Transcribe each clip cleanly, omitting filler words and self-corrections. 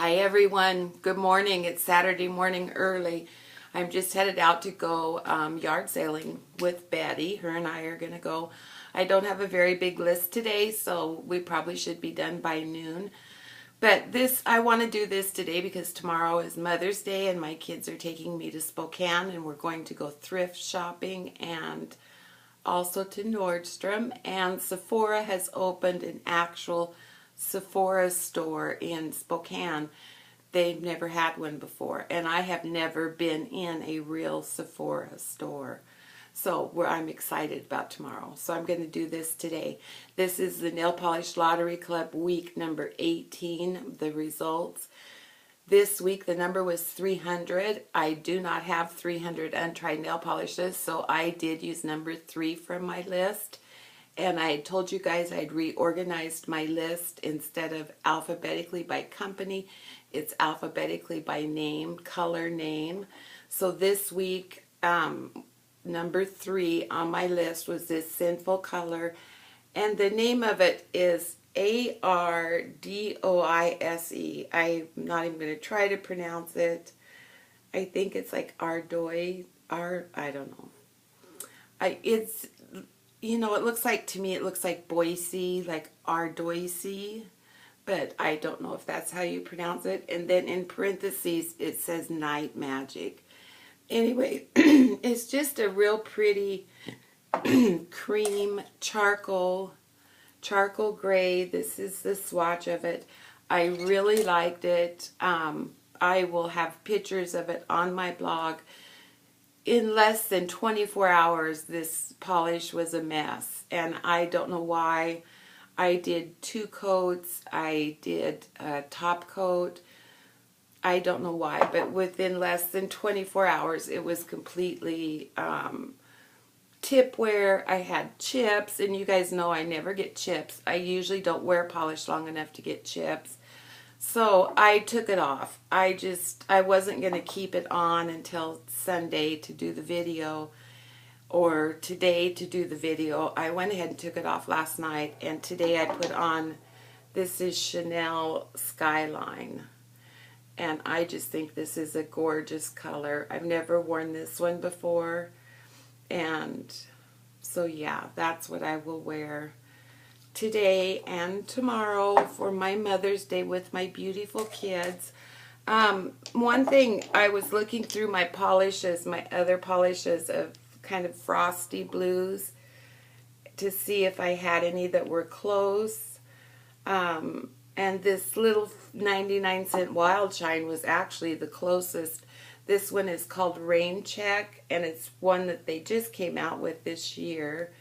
Hi everyone, good morning. It's Saturday morning early. I'm just headed out to go yard sailing with Betty. Her and I are going to go. I don't have a very big list today, so we probably should be done by noon. But I want to do this today because tomorrow is Mother's Day and my kids are taking me to Spokane and we're going to go thrift shopping and also to Nordstrom. And Sephora has opened an actual Sephora store in Spokane. They've never had one before, and I have never been in a real Sephora store. So I'm excited about tomorrow. So I'm going to do this today. This is the Nail Polish Lottery Club week number 18, the results. This week the number was 300. I do not have 300 untried nail polishes, so I did use number 3 from my list. And I had told you guys I'd reorganized my list. Instead of alphabetically by company, it's alphabetically by name, color, name. So this week, number 3 on my list was this Sinful Color. And the name of it is Ardoise. I'm not even going to try to pronounce it. I think it's like Ardoise. I don't know. It's... You know, it looks like, to me, it looks like Boise, like Ardoise, but I don't know if that's how you pronounce it. And then in parentheses, it says Night Magic. Anyway, it's just a real pretty cream charcoal gray. This is the swatch of it. I really liked it. I will have pictures of it on my blog. In less than 24 hours, this polish was a mess, and I don't know why. I did 2 coats, I did a top coat, I don't know why, but within less than 24 hours, it was completely tip wear. I had chips, and you guys know I never get chips. I usually don't wear polish long enough to get chips. So I took it off. I wasn't going to keep it on until Sunday to do the video, or today to do the video. I went ahead and took it off last night, and today I put on, this is Chanel Skyline. And I just think this is a gorgeous color. I've never worn this one before. And so yeah, that's what I will wear today and tomorrow for my Mother's Day with my beautiful kids. One thing, I was looking through my polishes, my other polishes of kind of frosty blues, to see if I had any that were close. And this little 99-cent Wild Shine was actually the closest. This one is called Rain Check, and it's one that they just came out with this year.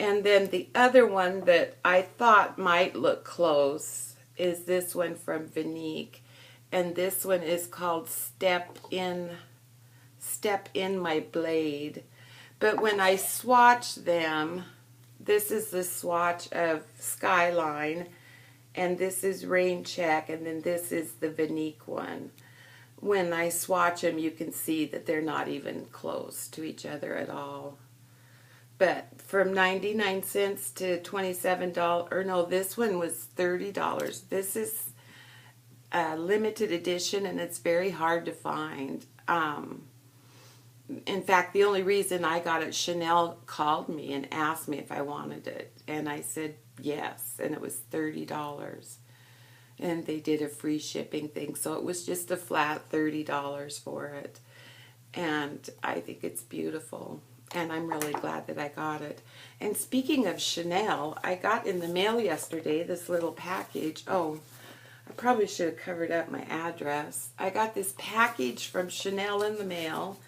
And then the other one that I thought might look close is this one from Vinique. And this one is called Step In My Blade. But when I swatch them, this is the swatch of Skyline, and this is Rain Check, and then this is the Vinique one. When I swatch them, you can see that they're not even close to each other at all. But from 99 cents to $27, or no, this one was $30. This is a limited edition, and it's very hard to find. In fact, the only reason I got it, Chanel called me and asked me if I wanted it, and I said yes, and it was $30. And they did a free shipping thing, so it was just a flat $30 for it. And I think it's beautiful. And I'm really glad that I got it. And speaking of Chanel, I got in the mail yesterday this little package. Oh, I probably should have covered up my address. I got this package from Chanel in the mail.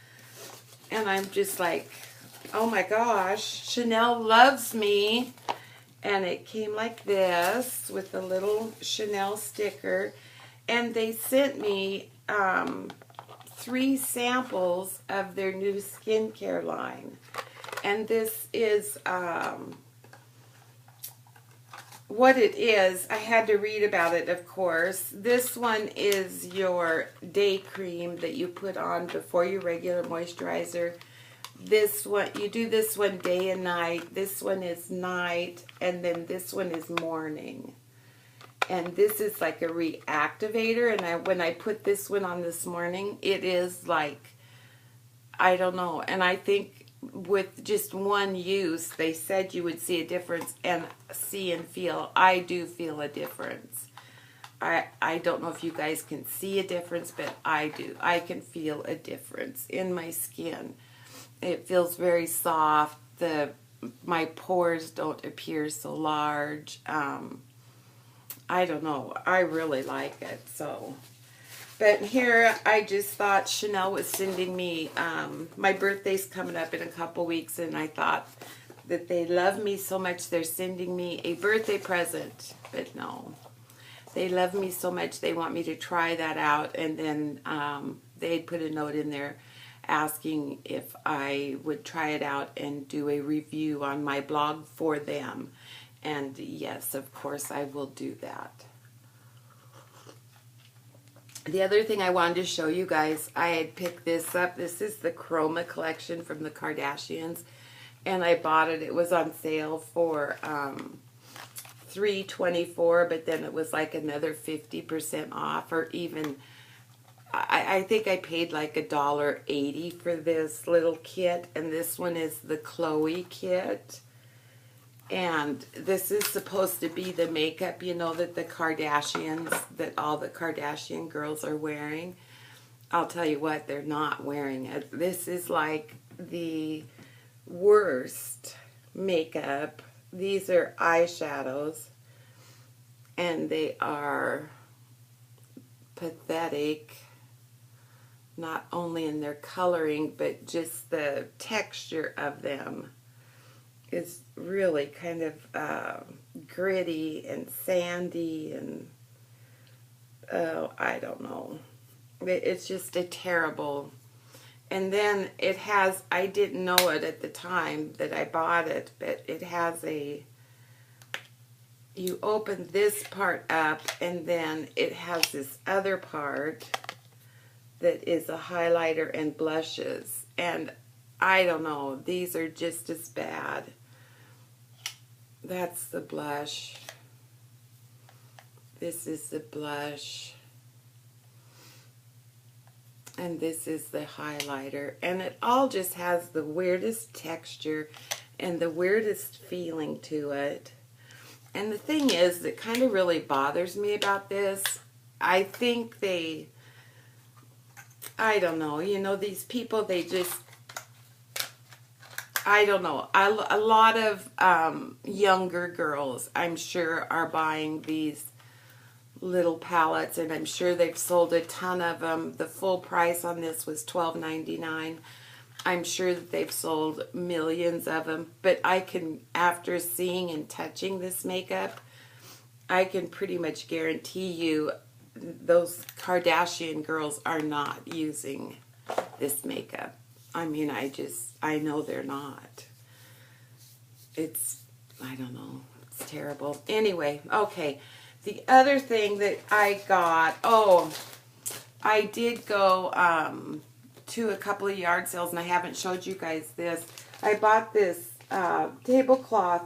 And I'm just like, oh my gosh, Chanel loves me. And it came like this with a little Chanel sticker. And they sent me 3 samples of their new skincare line. And this is what it is. I had to read about it, of course. This one is your day cream that you put on before your regular moisturizer. This one, you do this one day and night. This one is night, and then this one is morning. And this is like a reactivator. And when I put this one on this morning, it is like, I don't know. And I think with just one use, they said you would see a difference, and see and feel. I do feel a difference. I don't know if you guys can see a difference, but I do. I can feel a difference in my skin. It feels very soft. My pores don't appear so large. I don't know. I really like it. So, but here I just thought Chanel was sending me, my birthday's coming up in a couple weeks, and I thought that they love me so much they're sending me a birthday present. But no. They love me so much they want me to try that out, and then they'd put a note in there asking if I would try it out and do a review on my blog for them. And yes, of course I will do that. The other thing I wanted to show you guys, I had picked this up. This is the Chroma collection from the Kardashians, and I bought it. It was on sale for $3.24, but then it was like another 50% off, or even I think I paid like $1.80 for this little kit, and this one is the Chloe kit. And this is supposed to be the makeup, you know, that the Kardashians, that all the Kardashian girls are wearing. I'll tell you what, they're not wearing it. This is like the worst makeup. These are eyeshadows, and they are pathetic, not only in their coloring, but just the texture of them is really kind of gritty and sandy, and I don't know. It's just a terrible. And then it has, I didn't know it at the time that I bought it, but it has you open this part up, and then it has this other part that is a highlighter and blushes. And I don't know, these are just as bad. That's the blush. This is the blush. And this is the highlighter. And it all just has the weirdest texture and the weirdest feeling to it. And the thing is, that kind of really bothers me about this, I think I don't know, you know, these people, they just, I don't know. A lot of younger girls, I'm sure, are buying these little palettes, and I'm sure they've sold a ton of them. The full price on this was $12.99. I'm sure that they've sold millions of them, but I can, after seeing and touching this makeup, I can pretty much guarantee you those Kardashian girls are not using this makeup. I mean, I know they're not. I don't know, it's terrible. Anyway, okay. The other thing that I got, I did go to a couple of yard sales, and I haven't showed you guys this. I bought this tablecloth,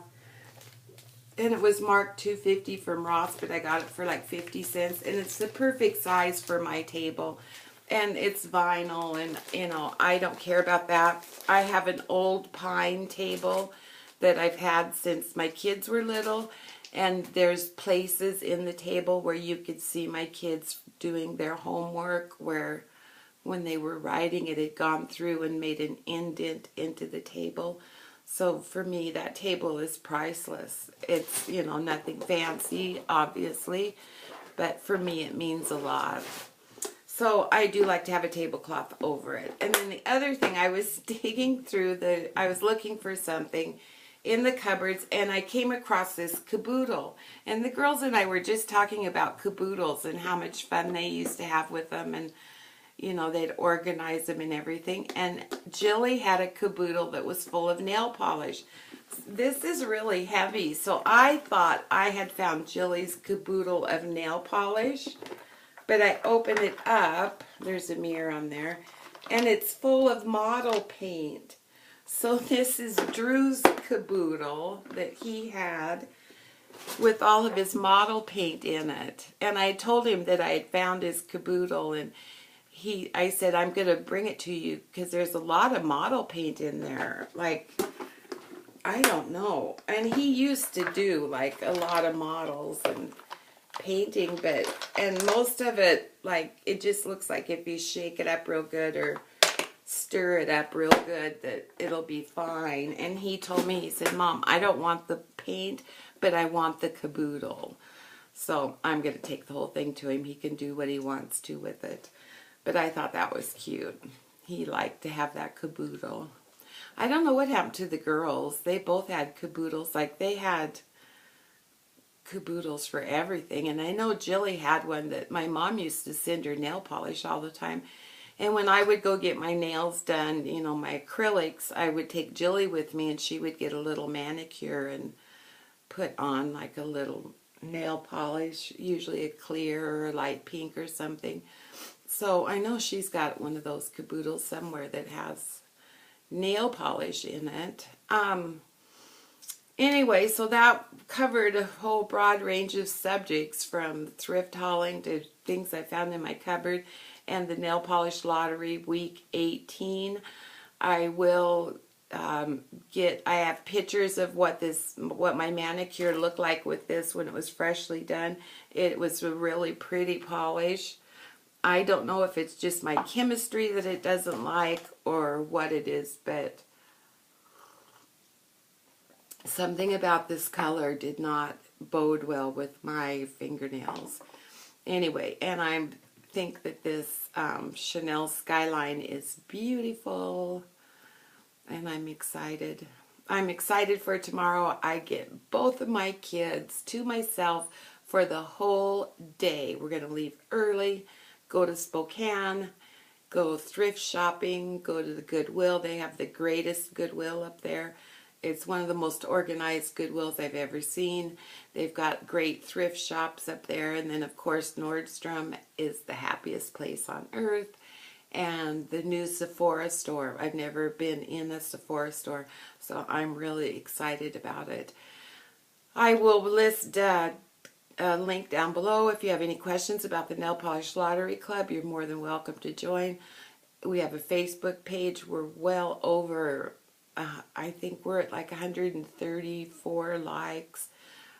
and it was marked $2.50 from Ross, but I got it for like 50 cents, and it's the perfect size for my table. And it's vinyl, and, you know, I don't care about that. I have an old pine table that I've had since my kids were little, and there's places in the table where you could see my kids doing their homework, where when they were writing, it had gone through and made an indent into the table. So for me, that table is priceless. It's, you know, nothing fancy, obviously, but for me, it means a lot. So I do like to have a tablecloth over it. And then the other thing, I was digging through I was looking for something in the cupboards, and I came across this caboodle. And the girls and I were just talking about caboodles and how much fun they used to have with them, and, you know, they'd organize them and everything. And Jilly had a caboodle that was full of nail polish. This is really heavy, so I thought I had found Jilly's caboodle of nail polish. But I open it up, there's a mirror on there, and it's full of model paint. So this is Drew's caboodle that he had. with all of his model paint in it. And I told him that I had found his caboodle, and I said, I'm going to bring it to you because there's a lot of model paint in there. Like, I don't know. And he used to do like a lot of models and painting, and most of it, like, it just looks like if you shake it up real good or stir it up real good that it'll be fine. And he told me, he said, Mom, I don't want the paint, but I want the caboodle. So I'm going to take the whole thing to him. He can do what he wants to with it. But I thought that was cute. He liked to have that caboodle. I don't know what happened to the girls. They both had caboodles. Like, they had caboodles for everything. And I know Jilly had one that my mom used to send her nail polish all the time. And when I would go get my nails done, you know, my acrylics, I would take Jilly with me, and she would get a little manicure and put on like a little nail polish, usually a clear or a light pink or something. So I know she's got one of those caboodles somewhere that has nail polish in it. Anyway, so that covered a whole broad range of subjects, from thrift hauling to things I found in my cupboard and the nail polish lottery week 18. I will I have pictures of what my manicure looked like with this when it was freshly done. It was a really pretty polish. I don't know if it's just my chemistry that it doesn't like or what it is, but something about this color did not bode well with my fingernails. Anyway, and I think that this Chanel Skyline is beautiful, and I'm excited. I'm excited for tomorrow. I get both of my kids to myself for the whole day. We're going to leave early, go to Spokane, go thrift shopping, go to the Goodwill. They have the greatest Goodwill up there. It's one of the most organized Goodwills I've ever seen. They've got great thrift shops up there. And then, of course, Nordstrom is the happiest place on earth. And the new Sephora store. I've never been in a Sephora store, so I'm really excited about it. I will list a link down below. If you have any questions about the Nail Polish Lottery Club, you're more than welcome to join. We have a Facebook page. We're well over... I think we're at like 134 likes,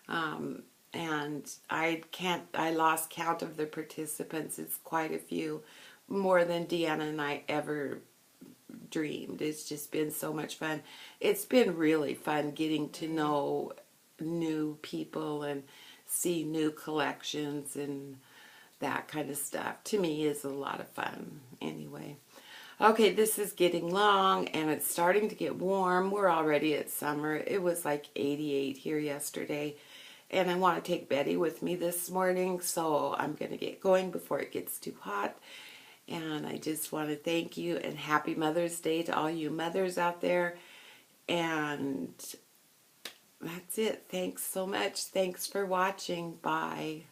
and I lost count of the participants. It's quite a few, more than Deanna and I ever dreamed. It's just been so much fun. It's been really fun getting to know new people and see new collections and that kind of stuff. To me, is a lot of fun. Anyway. Okay, this is getting long, and it's starting to get warm. We're already at summer. It was like 88 here yesterday, and I want to take Betty with me this morning, so I'm going to get going before it gets too hot. And I just want to thank you, and happy Mother's Day to all you mothers out there. And that's it. Thanks so much. Thanks for watching. Bye.